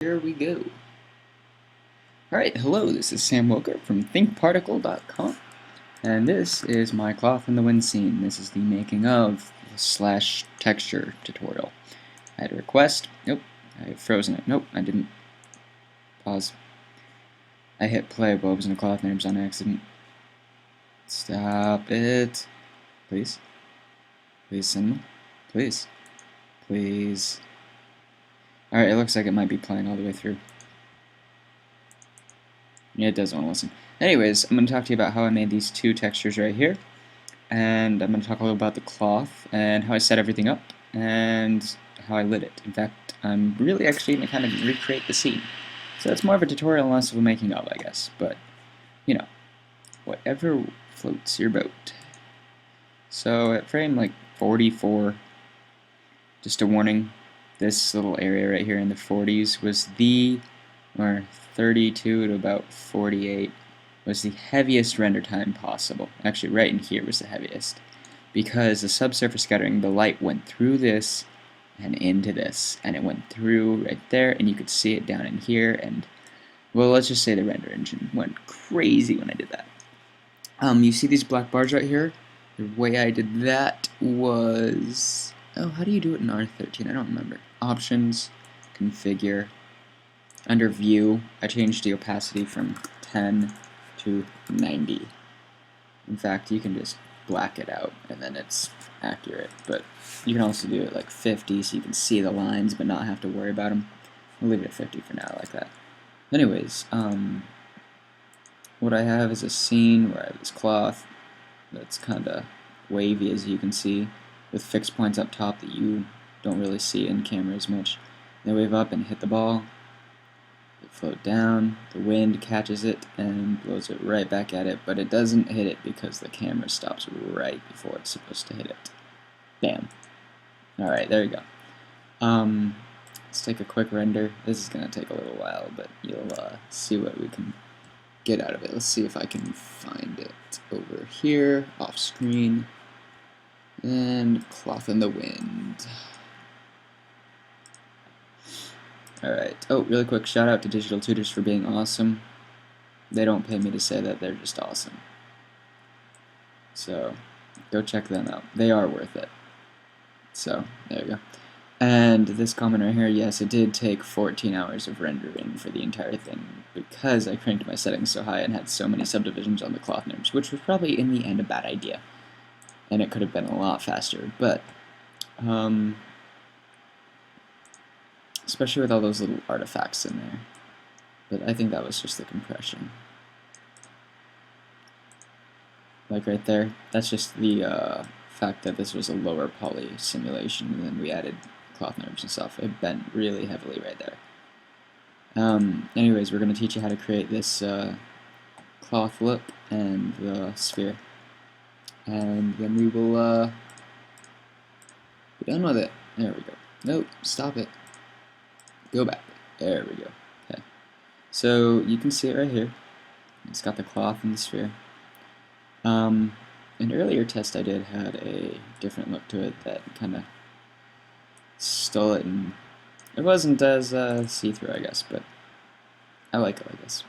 Here we go. Alright, hello, this is Sam Wilker from ThinkParticle.com, and this is my Cloth in the Wind scene. This is the making of slash texture tutorial. I had a request. Nope, I have frozen it. Nope, I didn't. Pause. I hit play while I was in the cloth names on accident. Stop it. Please. Please, Cinema. Please. Please. Alright, it looks like it might be playing all the way through. Yeah, it doesn't want to listen. Anyways, I'm going to talk to you about how I made these two textures right here. And I'm going to talk a little about the cloth and how I set everything up and how I lit it. In fact, I'm really actually going to kind of recreate the scene. So it's more of a tutorial and less of a making of, I guess. But, you know, whatever floats your boat. So at frame like 44, just a warning, this little area right here in the 40s was or 32 to about 48 was the heaviest render time possible. Actually, right in here was the heaviest. Because the subsurface scattering, the light went through this and into this, and it went through right there, and you could see it down in here, and, well, let's just say the render engine went crazy when I did that. You see these black bars right here? The way I did that was... Oh, how do you do it in R13? I don't remember. Options, configure. Under view, I changed the opacity from 10 to 90. In fact, you can just black it out and then it's accurate, but you can also do it like 50 so you can see the lines but not have to worry about them. I'll leave it at 50 for now, like that. Anyways, what I have is a scene where I have this cloth that's kind of wavy, as you can see, with fixed points up top that you don't really see in camera as much. They wave up and hit the ball. They float down, the wind catches it and blows it right back at it, but it doesn't hit it because the camera stops right before it's supposed to hit it. Bam. Alright, there you go. Let's take a quick render. This is going to take a little while, but you'll see what we can get out of it. Let's see if I can find it over here, off screen, and Cloth in the Wind. Alright, oh, really quick shout out to Digital Tutors for being awesome. They don't pay me to say that, they're just awesome. So, go check them out. They are worth it. So, there you go. And this comment right here, yes, it did take 14 hours of rendering for the entire thing because I cranked my settings so high and had so many subdivisions on the cloth names, which was probably in the end a bad idea. And it could have been a lot faster, but especially with all those little artifacts in there. But I think that was just the compression. Like right there, that's just the fact that this was a lower poly simulation, and then we added cloth nerves and stuff. It bent really heavily right there. Anyways, we're going to teach you how to create this cloth look and the sphere. And then we will be done with it. There we go. Nope, stop it. Go back. There we go. Okay. So you can see it right here. It's got the cloth and the sphere. An earlier test I did had a different look to it that kind of stole it, and it wasn't as see-through, I guess, but I like it, I guess.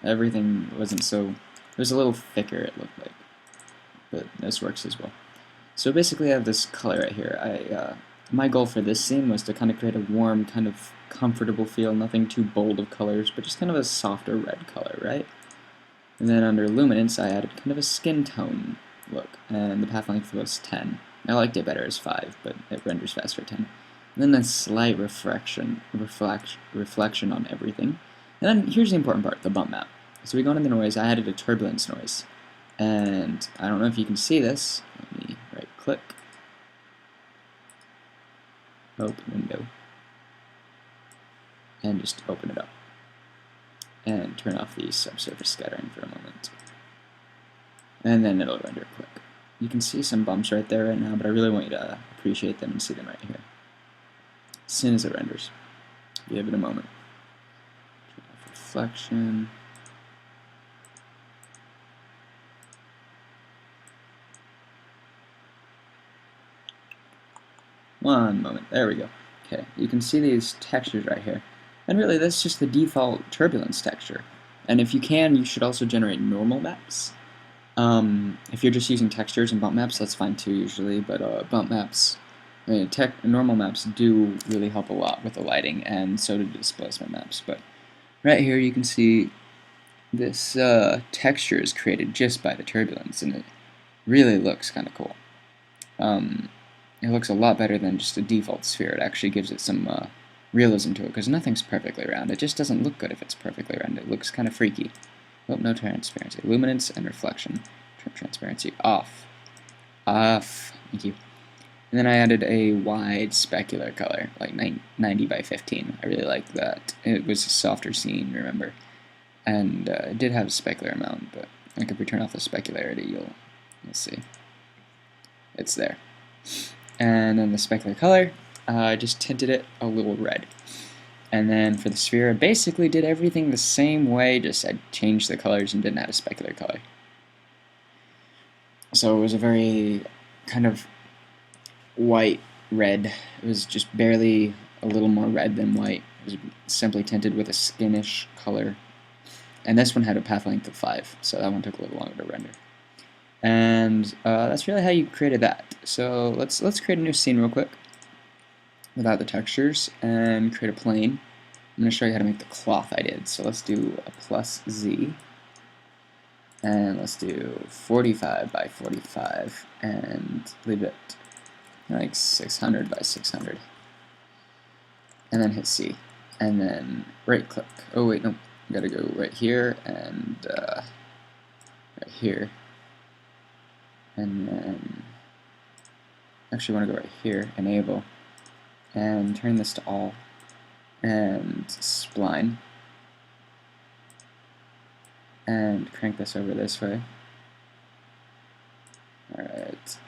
Everything wasn't so... It was a little thicker, it looked like, but this works as well. So basically I have this color right here. My goal for this scene was to kind of create a warm, kind of comfortable feel, nothing too bold of colors, but just kind of a softer red color, right? And then under luminance, I added kind of a skin tone look, and the path length was 10. I liked it better as 5, but it renders faster at 10. And then a slight reflection on everything. And then here's the important part, the bump map. So we go into the noise, I added a turbulence noise. And I don't know if you can see this. Let me right click. Open window. And just open it up. And turn off the subsurface scattering for a moment. And then it'll render quick. You can see some bumps right there right now, but I really want you to appreciate them and see them right here. As soon as it renders. Give it a moment. Turn off reflection. One moment. There we go. Okay, you can see these textures right here. And really, that's just the default turbulence texture. And if you can, you should also generate normal maps. If you're just using textures and bump maps, that's fine too usually, but bump maps, normal maps do really help a lot with the lighting, and so do displacement maps. But right here you can see this texture is created just by the turbulence, and it really looks kind of cool. It looks a lot better than just a default sphere. It actually gives it some realism to it, because nothing's perfectly round. It just doesn't look good if it's perfectly round. It looks kind of freaky. Oh, no transparency. Luminance and reflection. Turn transparency off. Off. Thank you. And then I added a wide specular color, like 90 by 15. I really liked that. It was a softer scene, remember? And it did have a specular amount, but like if we turn off the specularity, you'll see. It's there. And then the specular color, I just tinted it a little red. And then for the sphere, I basically did everything the same way, just I changed the colors and didn't add a specular color. So it was a very kind of white red. It was just barely a little more red than white. It was simply tinted with a skinish color. And this one had a path length of 5, so that one took a little longer to render. And that's really how you created that. So let's create a new scene real quick without the textures and create a plane. I'm going to show you how to make the cloth I did. So let's do a plus Z, and let's do 45 by 45, and leave it like 600 by 600, and then hit C, and then right click. Oh wait, no, you gotta go right here and right here, and then actually want to go right here, enable, and turn this to all, and spline, and crank this over this way. Alright.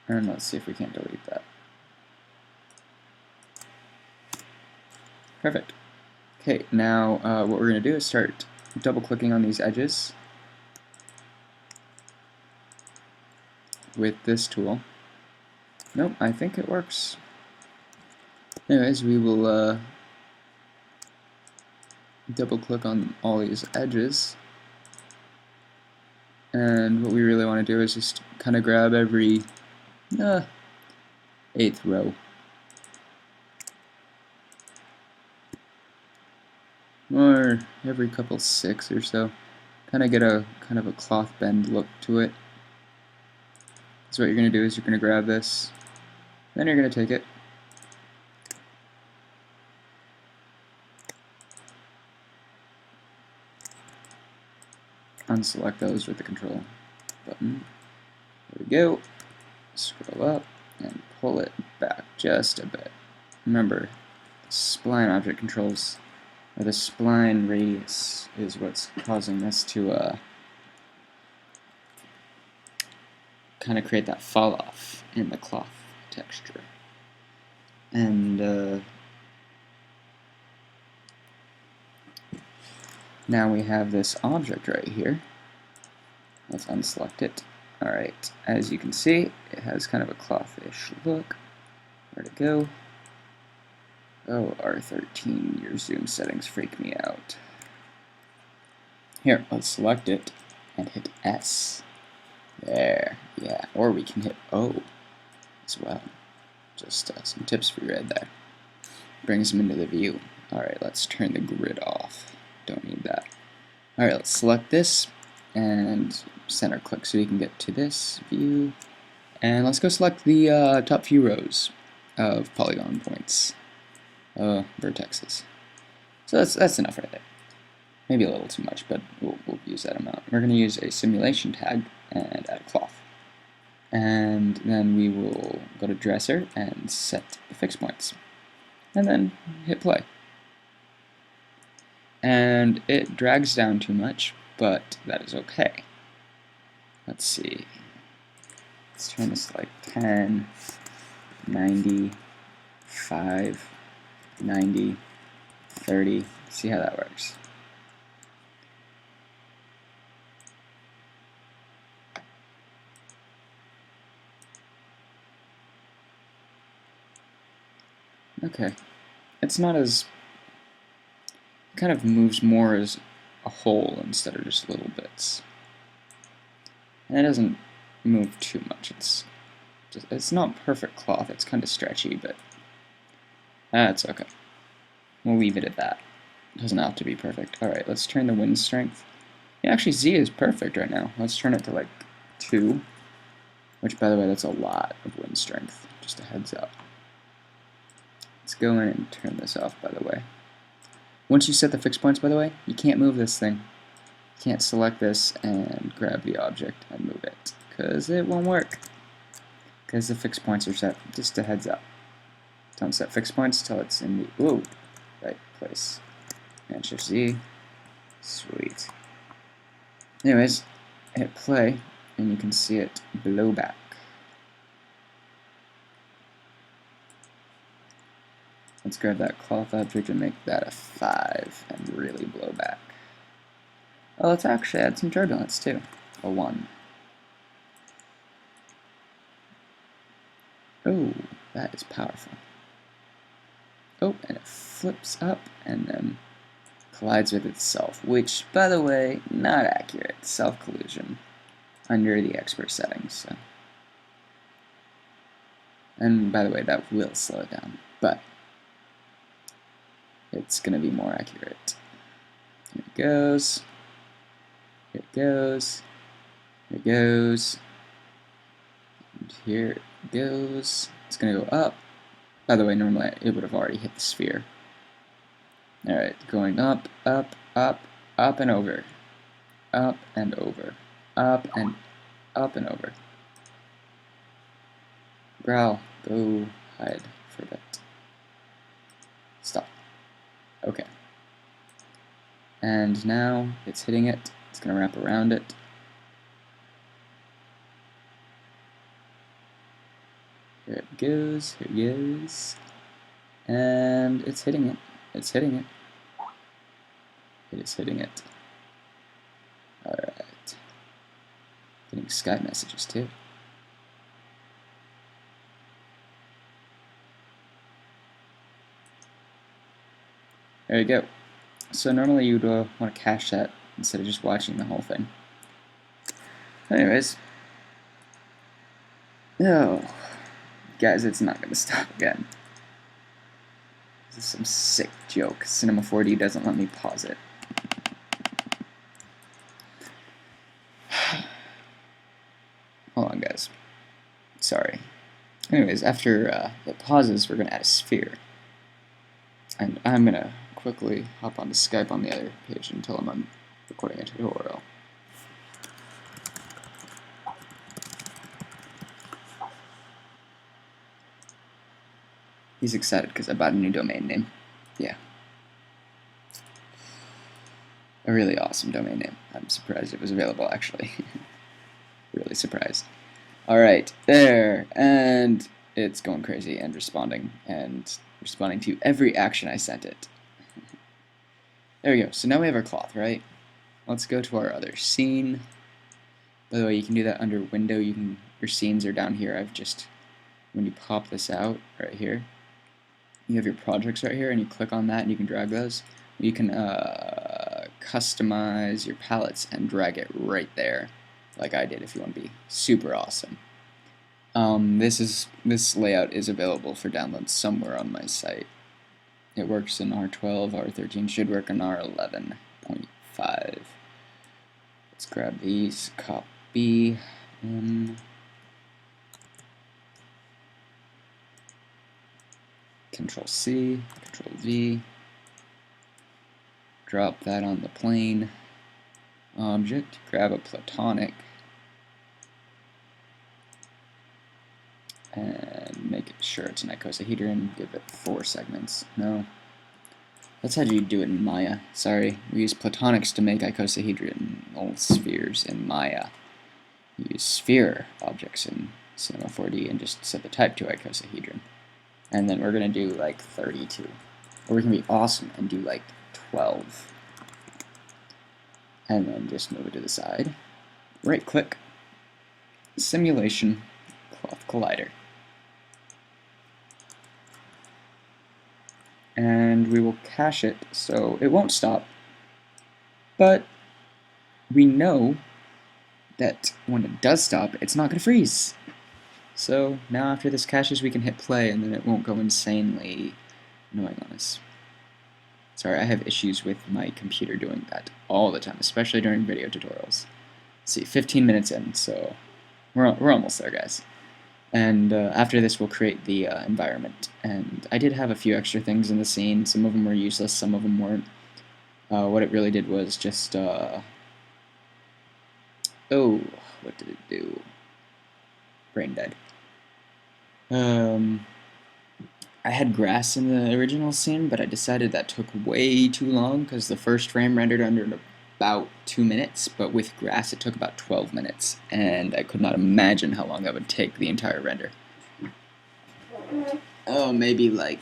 And let's see if we can't delete that. Perfect. Okay, now what we're going to do is start double-clicking on these edges with this tool. Nope, I think it works. Anyways, we will double-click on all these edges. And what we really want to do is just kind of grab every 8th row. Or every couple 6 or so. Kind of get a kind of a cloth bend look to it. So what you're going to do is you're going to grab this, then you're going to take it, unselect those with the control button. There we go. Scroll up and pull it back just a bit. Remember, the spline object controls, or the spline radius, is what's causing this to kind of create that fall off in the cloth texture. And now we have this object right here. Let's unselect it. Alright, as you can see, it has kind of a cloth-ish look. Where'd it go? Oh, R13, your zoom settings freak me out. Here, let's select it and hit S. There, yeah, or we can hit O as well. Just some tips for your head there. Brings them into the view. Alright, let's turn the grid off. Don't need that. Alright, let's select this and center click so you can get to this view. And let's go select the top few rows of polygon points, vertexes. So that's enough right there. Maybe a little too much, but we'll use that amount. We're going to use a simulation tag and add a cloth. And then we will go to dresser and set the fixed points. And then hit play. And it drags down too much, but that is okay. Let's see. Let's turn this to like 10, 90, 5, 90, 30. See how that works. Okay. It's not as... It kind of moves more as a whole instead of just little bits. And it doesn't move too much. It's not perfect cloth. It's kind of stretchy, but that's okay. We'll leave it at that. It doesn't have to be perfect. Alright, let's turn the wind strength. Yeah, actually, Z is perfect right now. Let's turn it to like 2. Which, by the way, that's a lot of wind strength. Just a heads up. Let's go in and turn this off, by the way. Once you set the fixed points, by the way, you can't move this thing. You can't select this and grab the object and move it, because it won't work. Because the fixed points are set. Just a heads up. Don't set fixed points until it's in the right place. And Shift Z. Sweet. Anyways, hit play, and you can see it blow back. Let's grab that cloth object and make that a 5 and really blow back. Oh, let's actually add some turbulence too. A 1. Oh, that is powerful. Oh, and it flips up and then collides with itself, which, by the way, not accurate. Self-collision under the expert settings. So. And by the way, that will slow it down, but it's going to be more accurate. Here it goes. Here it goes. Here it goes. And here it goes. It's going to go up. By the way, normally it would have already hit the sphere. Alright, going up, up, up, up and over. Up and over. Up and over. Growl, go hide for a bit. Stop. Okay. And now it's hitting it. It's going to wrap around it. Here it goes. Here it goes. And it's hitting it. It's hitting it. It is hitting it. Alright. Getting Skype messages too. There you go. So normally you'd want to cache that instead of just watching the whole thing. Anyways. No. Guys, it's not going to stop again. This is some sick joke. Cinema 4D doesn't let me pause it. Hold on, guys. Sorry. Anyways, after it pauses, we're going to add a sphere. And I'm going to quickly hop onto Skype on the other page until I'm recording a tutorial. He's excited because I bought a new domain name. Yeah. A really awesome domain name. I'm surprised it was available, actually. Really surprised. Alright, there. And it's going crazy and responding to every action I sent it. There we go. So now we have our cloth, right? Let's go to our other scene. By the way, you can do that under window. Your scenes are down here. When you pop this out right here, you have your projects right here, and you click on that, and you can drag those. You can customize your palettes and drag it right there, like I did if you want to be super awesome. This layout is available for download somewhere on my site. It works in R12, R13, should work in R11.5. Let's grab these, copy, Control C, Control V, drop that on the plane object, grab a platonic, and make sure it's an icosahedron, give it 4 segments. No. That's how you do it in Maya. Sorry, we use platonics to make icosahedral spheres in Maya. We use sphere objects in Cinema 4D and just set the type to icosahedron. And then we're going to do like 32. Or we can be awesome and do like 12. And then just move it to the side. Right click, simulation, cloth collider. and we will cache it so it won't stop. But we know that when it does stop, it's not going to freeze. So now after this caches, we can hit play, and then it won't go insanely annoying on us. Sorry, I have issues with my computer doing that all the time, especially during video tutorials. Let's see, 15 minutes in, so we're almost there, guys. And after this, we'll create the environment. And I did have a few extra things in the scene. Some of them were useless, some of them weren't. What it really did was just... oh, what did it do? Brain dead. I had grass in the original scene, but I decided that took way too long because the first frame rendered under about 2 minutes, but with grass it took about 12 minutes, and I could not imagine how long that would take the entire render. Oh, maybe like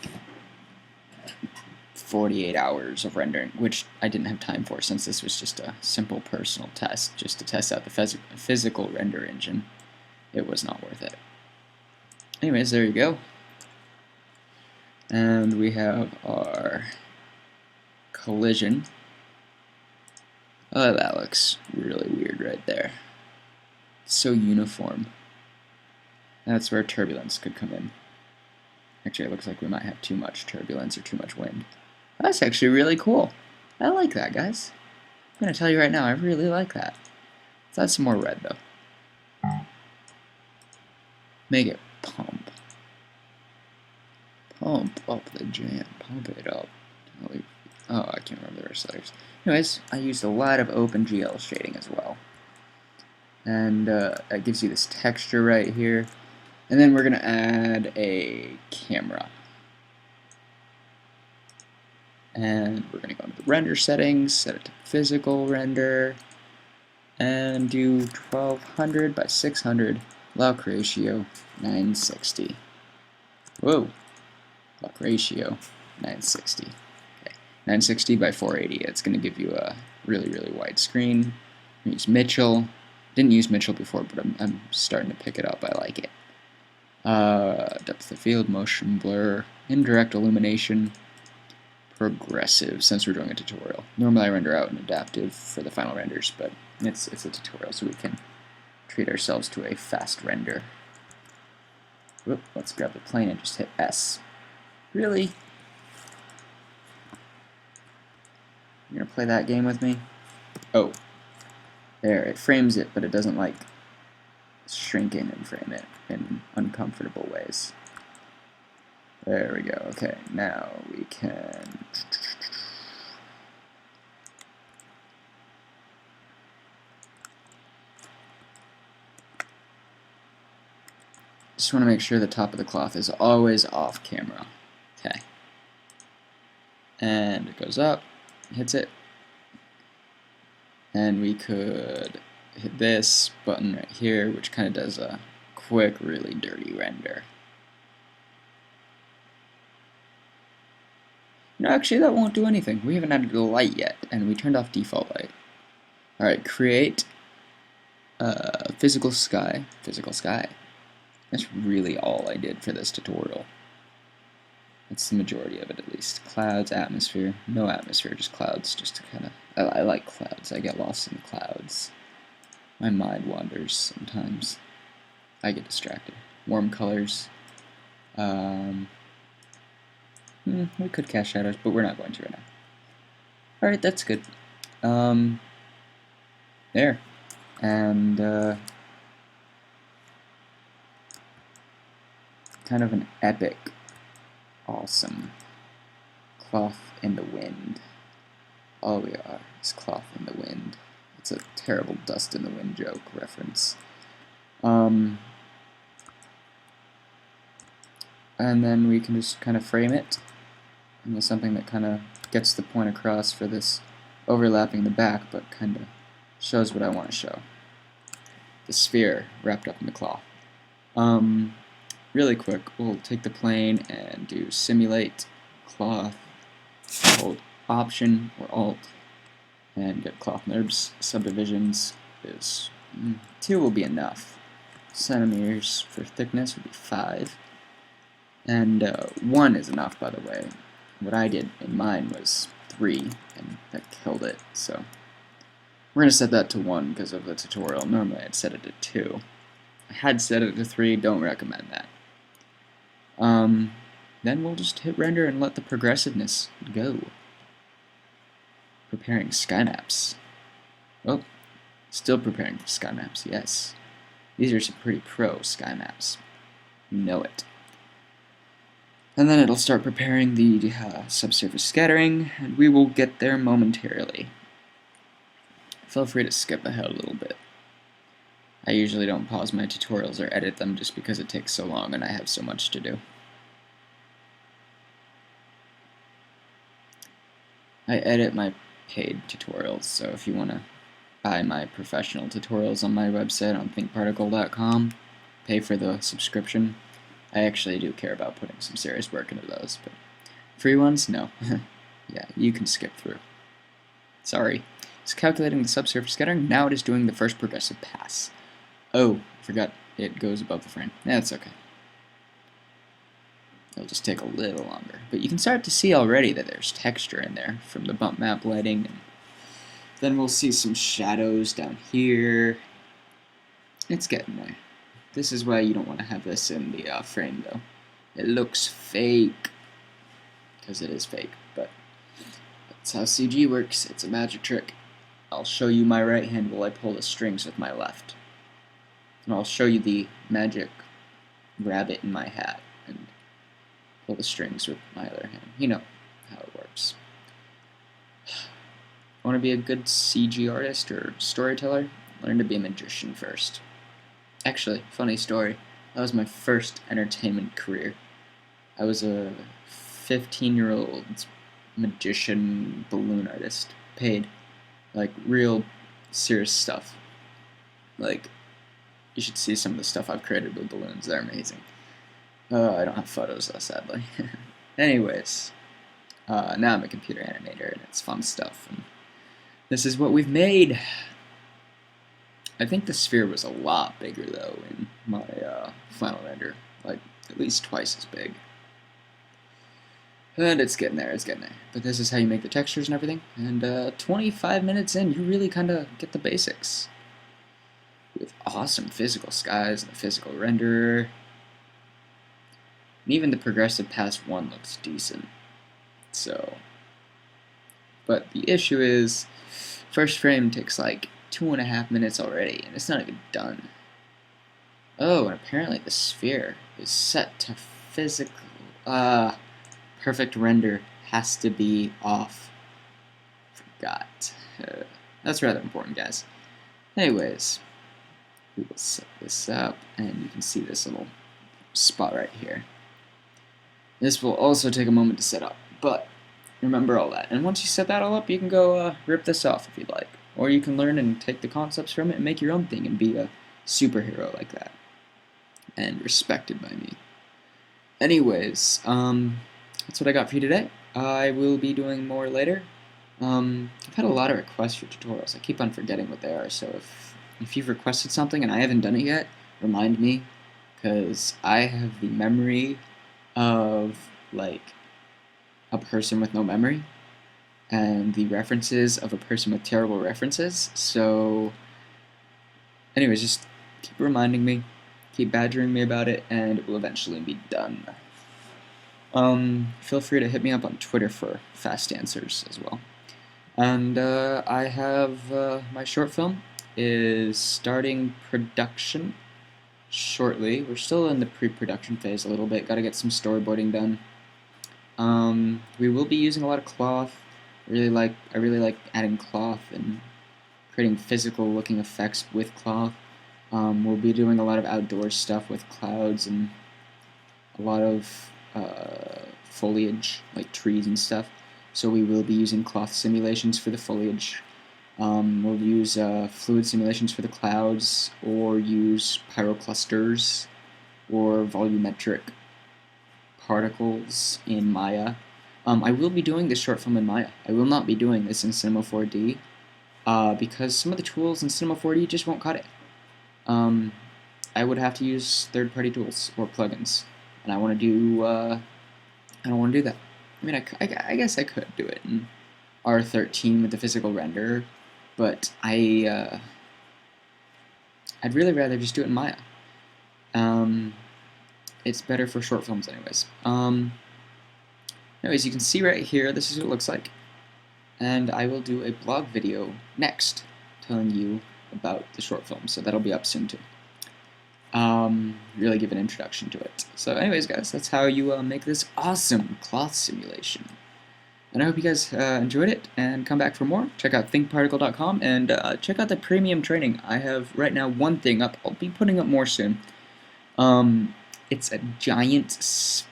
48 hours of rendering, which I didn't have time for since this was just a simple personal test, just to test out the physical render engine. It was not worth it. Anyways, there you go. And we have our collision. Oh, that looks really weird right there. It's so uniform. That's where turbulence could come in. Actually, it looks like we might have too much turbulence or too much wind. That's actually really cool. I like that, guys. I'm going to tell you right now, I really like that. Let's add some more red, though. Make it pump. Pump up the jam. Pump it up. Oh, I can't remember the rest of those. Anyways, I used a lot of OpenGL shading as well. And that gives you this texture right here. And then we're going to add a camera. And we're going to go into the render settings, set it to physical render, and do 1200 by 600, lock ratio 960. Whoa, lock ratio 960. Okay, 960 by 480. It's going to give you a really, really wide screen. Use Mitchell. Didn't use Mitchell before, but I'm starting to pick it up. I like it. Depth of field, motion blur, indirect illumination, progressive, since we're doing a tutorial. Normally I render out an adaptive for the final renders, but it's a tutorial, so we can treat ourselves to a fast render. Whoop, let's grab the plane and just hit S. Really? You're gonna play that game with me? Oh. There, it frames it, but it doesn't like shrink in and frame it in uncomfortable ways. There we go. Okay, now we can... Just want to make sure the top of the cloth is always off camera. Okay. And it goes up, hits it. And we could hit this button right here, which kind of does a quick, really dirty render. No, actually that won't do anything. We haven't added a light yet, and we turned off default light. Alright, create physical sky. Physical sky. That's really all I did for this tutorial. That's the majority of it, at least. Clouds, atmosphere. No atmosphere, just clouds, just to kind of... I like clouds. I get lost in the clouds. My mind wanders sometimes. I get distracted. Warm colors. We could cast shadows, but we're not going to right now. Alright, that's good. There. And, kind of an epic, awesome cloth in the wind. All we are is cloth in the wind. It's a terrible dust in the wind joke reference. And then we can just kind of frame it into something that kind of gets the point across for this overlapping the back, but kind of shows what I want to show. The sphere wrapped up in the cloth. Really quick, we'll take the plane and do simulate cloth, hold Option or Alt, and get cloth NURBS subdivisions. Is 2 will be enough. Centimeters for thickness would be 5, and 1 is enough, by the way. what I did in mine was 3, and that killed it, so we're going to set that to 1 because of the tutorial. Normally I'd set it to 2. I had set it to 3, don't recommend that. Then we'll just hit render and let the progressiveness go. Preparing sky maps. Oh, still preparing for sky maps, yes. These are some pretty pro sky maps. You know it. And then it'll start preparing the subsurface scattering, and we will get there momentarily. Feel free to skip ahead a little bit. I usually don't pause my tutorials or edit them just because it takes so long and I have so much to do. I edit my paid tutorials, so if you want to buy my professional tutorials on my website on thinkparticle.com, pay for the subscription. I actually do care about putting some serious work into those, but free ones, no. Yeah, you can skip through. Sorry. It's calculating the subsurface scattering, now it is doing the first progressive pass. Oh, forgot it goes above the frame. That's okay. It'll just take a little longer. But you can start to see already that there's texture in there from the bump map lighting. And then we'll see some shadows down here. It's getting there. This is why you don't want to have this in the frame, though. It looks fake. Because it is fake, but that's how CG works. It's a magic trick. I'll show you my right hand while I pull the strings with my left. And I'll show you the magic rabbit in my hat and pull the strings with my other hand. You know how it works. Want to be a good CG artist or storyteller? Learn to be a magician first. Actually, funny story. That was my first entertainment career. I was a 15-year-old magician balloon artist. Paid. Like, real serious stuff. Like, you should see some of the stuff I've created with balloons. They're amazing. I don't have photos, though, sadly. Anyways, now I'm a computer animator, and it's fun stuff. And this is what we've made. I think the sphere was a lot bigger, though, in my final render. Like, at least twice as big. And it's getting there, it's getting there. But this is how you make the textures and everything. And 25 minutes in, you really kind of get the basics. With awesome physical skies and the physical renderer. And even the progressive pass 1 looks decent. So, but the issue is, first frame takes like 2.5 minutes already, and it's not even done. Oh, and apparently the sphere is set to physical. Perfect render has to be off. Forgot. That's rather important, guys. Anyways, we will set this up, and you can see this little spot right here. This will also take a moment to set up, but remember all that. And once you set that all up, you can go rip this off if you'd like. Or you can learn and take the concepts from it and make your own thing and be a superhero like that. And respected by me. Anyways, that's what I got for you today. I will be doing more later. I've had a lot of requests for tutorials. I keep on forgetting what they are, so if you've requested something and I haven't done it yet, remind me, because I have the memory of, like, a person with no memory, and the references of a person with terrible references, so anyways, just keep reminding me, keep badgering me about it, and it will eventually be done. Feel free to hit me up on Twitter for fast answers as well. And I have my short film is starting production shortly. We're still in the pre-production phase a little bit. Got to get some storyboarding done. We will be using a lot of cloth. I really like adding cloth and creating physical looking effects with cloth. We'll be doing a lot of outdoor stuff with clouds and a lot of foliage, like trees and stuff. So we will be using cloth simulations for the foliage. We'll use fluid simulations for the clouds, or use pyroclusters, or volumetric particles in Maya. I will be doing this short film in Maya. I will not be doing this in Cinema 4D, because some of the tools in Cinema 4D just won't cut it. I would have to use third-party tools or plugins, and I don't want to do that. I mean, I guess I could do it in R13 with the physical renderer, but I'd really rather just do it in Maya. It's better for short films anyways. Anyways, you can see right here, this is what it looks like. And I will do a blog video next telling you about the short film, so that'll be up soon too. Really give an introduction to it. So anyways, guys, that's how you make this awesome cloth simulation. And I hope you guys enjoyed it, and come back for more. Check out thinkparticle.com, and check out the premium training. I have right now one thing up. I'll be putting up more soon. It's a giant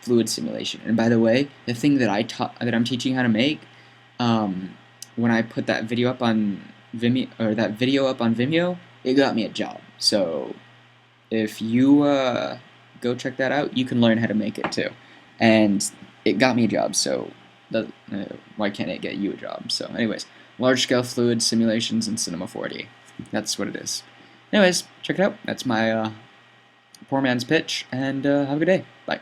fluid simulation. And by the way, the thing that I'm teaching how to make, when I put that video up on Vimeo, it got me a job. So if you go check that out, you can learn how to make it too. And it got me a job, so why can't it get you a job? So anyways, large-scale fluid simulations in Cinema 4D. That's what it is. Anyways, check it out. That's my poor man's pitch, and have a good day. Bye.